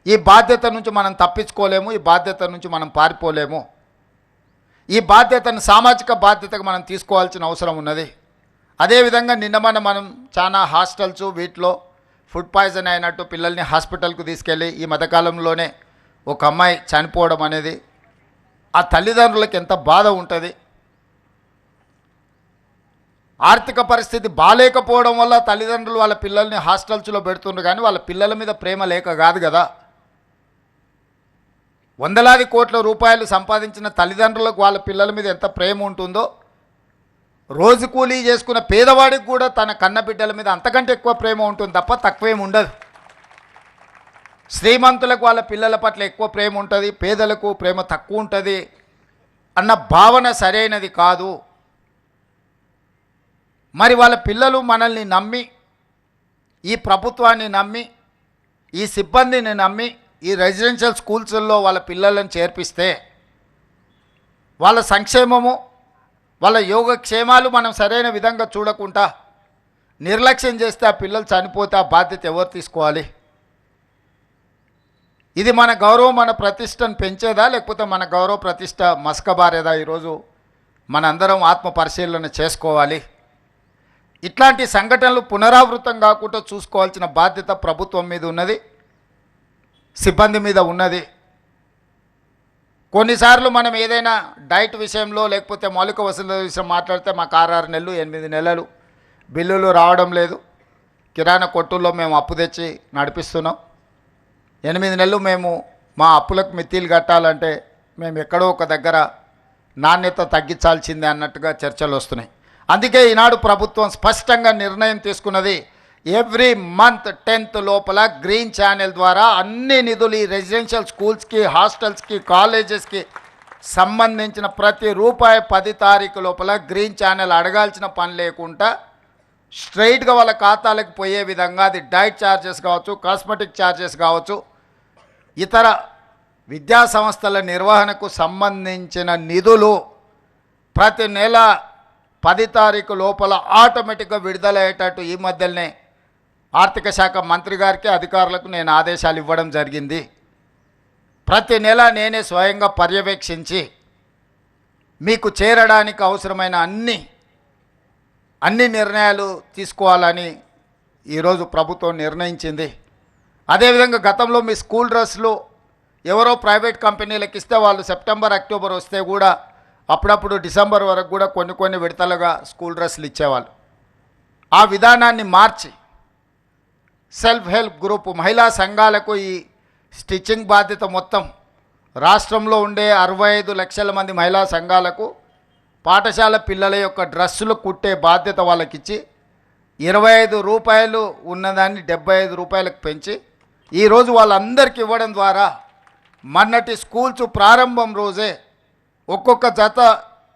ఈ బాధ్యత నుంచి మనం తప్పించుకోలేము, ఈ బాధ్యత నుంచి మనం పారిపోలేము. ఈ బాధ్యతను సామాజిక బాధ్యతగా మనం తీసుకోవాల్సిన అవసరం ఉన్నది. అదేవిధంగా నిన్న మనం చాలా హాస్టల్స్ వీటిలో ఫుడ్ పాయిజన్ అయినట్టు పిల్లల్ని హాస్పిటల్కు తీసుకెళ్ళి ఈ మధ్యకాలంలోనే ఒక అమ్మాయి చనిపోవడం అనేది ఆ తల్లిదండ్రులకు ఎంత బాధ ఉంటుంది. ఆర్థిక పరిస్థితి బాలేకపోవడం వల్ల తల్లిదండ్రులు వాళ్ళ పిల్లల్ని హాస్టల్స్లో పెడుతుండ్రు, కానీ వాళ్ళ పిల్లల మీద ప్రేమ లేక కాదు కదా. వందలాది కోట్ల రూపాయలు సంపాదించిన తల్లిదండ్రులకు వాళ్ళ పిల్లల మీద ఎంత ప్రేమ ఉంటుందో, రోజు కూలీ చేసుకున్న పేదవాడికి కూడా తన కన్న బిడ్డల మీద అంతకంటే ఎక్కువ ప్రేమ ఉంటుంది తప్ప తక్కువేం ఉండదు. శ్రీమంతులకు వాళ్ళ పిల్లల పట్ల ఎక్కువ ప్రేమ ఉంటుంది, పేదలకు ప్రేమ తక్కువ ఉంటుంది అన్న భావన సరైనది కాదు. మరి వాళ్ళ పిల్లలు మనల్ని నమ్మి, ఈ ప్రభుత్వాన్ని నమ్మి, ఈ సిబ్బందిని నమ్మి ఈ రెసిడెన్షియల్ స్కూల్స్లో వాళ్ళ పిల్లలను చేర్పిస్తే వాళ్ళ సంక్షేమము, వాళ్ళ యోగక్షేమాలు మనం సరైన విధంగా చూడకుండా నిర్లక్ష్యం చేస్తే ఆ పిల్లలు చనిపోతే ఆ బాధ్యత ఎవరు తీసుకోవాలి? ఇది మన గౌరవం, మన ప్రతిష్టను పెంచేదా, లేకపోతే మన గౌరవ ప్రతిష్ట మసకబారేదా? ఈరోజు మనందరం ఆత్మ పరిశీలన చేసుకోవాలి. ఇట్లాంటి సంఘటనలు పునరావృతం కాకుండా చూసుకోవాల్సిన బాధ్యత ప్రభుత్వం మీద ఉన్నది, సిబ్బంది మీద ఉన్నది. కొన్నిసార్లు మనం ఏదైనా డైట్ విషయంలో లేకపోతే మౌలిక వసతుల విషయం మాట్లాడితే మాకు 6 నెలలు 8 నెలలు బిల్లులు రావడం లేదు, కిరాణా కొట్టుల్లో మేము అప్పు తెచ్చి నడిపిస్తున్నాం, 8 నెలలు మేము మా అప్పులకు మిత్తిలు కట్టాలంటే మేము ఎక్కడో ఒక దగ్గర నాణ్యత తగ్గించాల్సిందే అన్నట్టుగా చర్చలు వస్తున్నాయి. అందుకే ఈనాడు ప్రభుత్వం స్పష్టంగా నిర్ణయం తీసుకున్నది, ఎవ్రీ మంత్ 10th లోపల గ్రీన్ ఛానల్ ద్వారా అన్ని నిధులు ఈ రెసిడెన్షియల్ స్కూల్స్కి, హాస్టల్స్కి, కాలేజెస్కి సంబంధించిన ప్రతి రూపాయి 10 తారీఖు లోపల గ్రీన్ ఛానల్ అడగాల్సిన పని లేకుండా స్ట్రైట్గా వాళ్ళ ఖాతాలకు పోయే విధంగా, అది డైట్ ఛార్జెస్ కావచ్చు, కాస్మెటిక్ ఛార్జెస్ కావచ్చు, ఇతర విద్యా సంస్థల నిర్వహణకు సంబంధించిన నిధులు ప్రతి నెల 10 తారీఖు లోపల ఆటోమేటిక్గా విడుదలయ్యేటట్టు ఈ మధ్యనే ఆర్థిక శాఖ మంత్రి గారికి, అధికారులకు నేను ఆదేశాలు ఇవ్వడం జరిగింది. ప్రతి నెల నేనే స్వయంగా పర్యవేక్షించి మీకు చేరడానికి అవసరమైన అన్ని నిర్ణయాలు తీసుకోవాలని ఈరోజు ప్రభుత్వం నిర్ణయించింది. అదేవిధంగా గతంలో మీ స్కూల్ డ్రెస్లు ఎవరో ప్రైవేట్ కంపెనీలకు ఇస్తే వాళ్ళు సెప్టెంబర్, అక్టోబర్ వస్తే కూడా అప్పుడప్పుడు డిసెంబర్ వరకు కూడా కొన్ని విడతలుగా స్కూల్ డ్రెస్సులు ఇచ్చేవాళ్ళు. ఆ విధానాన్ని మార్చి సెల్ఫ్ హెల్ప్ గ్రూప్ మహిళా సంఘాలకు ఈ స్టిచ్చింగ్ బాధ్యత మొత్తం రాష్ట్రంలో ఉండే 65 లక్షల మంది మహిళా సంఘాలకు పాఠశాల పిల్లల యొక్క డ్రెస్సులు కుట్టే బాధ్యత వాళ్ళకిచ్చి 25 రూపాయలు ఉన్నదాన్ని 75 రూపాయలకు పెంచి ఈరోజు వాళ్ళందరికీ ఇవ్వడం ద్వారా మొన్నటి స్కూల్స్ ప్రారంభం రోజే ఒక్కొక్క జత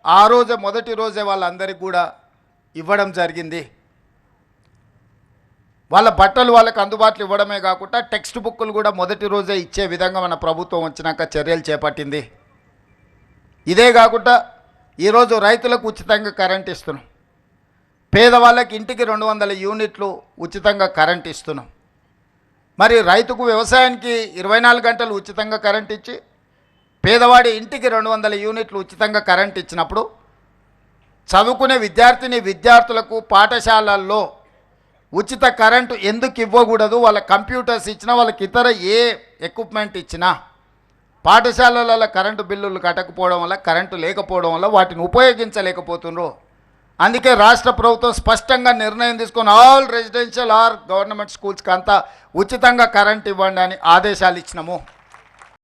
ఆ రోజే మొదటి రోజే వాళ్ళందరికీ కూడా ఇవ్వడం జరిగింది. వాళ్ళ బట్టలు వాళ్ళకి అందుబాటులో ఇవ్వడమే కాకుండా టెక్స్ట్ బుక్కులు కూడా మొదటి రోజే ఇచ్చే విధంగా మన ప్రభుత్వం వచ్చినాక చర్యలు చేపట్టింది. ఇదే కాకుండా ఈరోజు రైతులకు ఉచితంగా కరెంట్ ఇస్తున్నాం, పేదవాళ్ళకి ఇంటికి 200 యూనిట్లు ఉచితంగా కరెంట్ ఇస్తున్నాం. మరి రైతుకు వ్యవసాయానికి 24 గంటలు ఉచితంగా కరెంట్ ఇచ్చి పేదవాడి ఇంటికి 200 యూనిట్లు ఉచితంగా కరెంట్ ఇచ్చినప్పుడు చదువుకునే విద్యార్థులకు పాఠశాలల్లో ఉచిత కరెంటు ఎందుకు ఇవ్వకూడదు? వాళ్ళ కంప్యూటర్స్ ఇచ్చినా, వాళ్ళకి ఇతర ఏ ఎక్విప్మెంట్ ఇచ్చినా పాఠశాలలలో కరెంటు బిల్లులు కట్టకపోవడం వల్ల, కరెంటు లేకపోవడం వల్ల వాటిని ఉపయోగించలేకపోతున్నారు. అందుకే రాష్ట్ర ప్రభుత్వం స్పష్టంగా నిర్ణయం తీసుకొని ఆల్ రెసిడెన్షియల్ ఆర్ గవర్నమెంట్ స్కూల్స్కి అంతా ఉచితంగా కరెంట్ ఇవ్వండి అని ఆదేశాలు ఇచ్చినాము.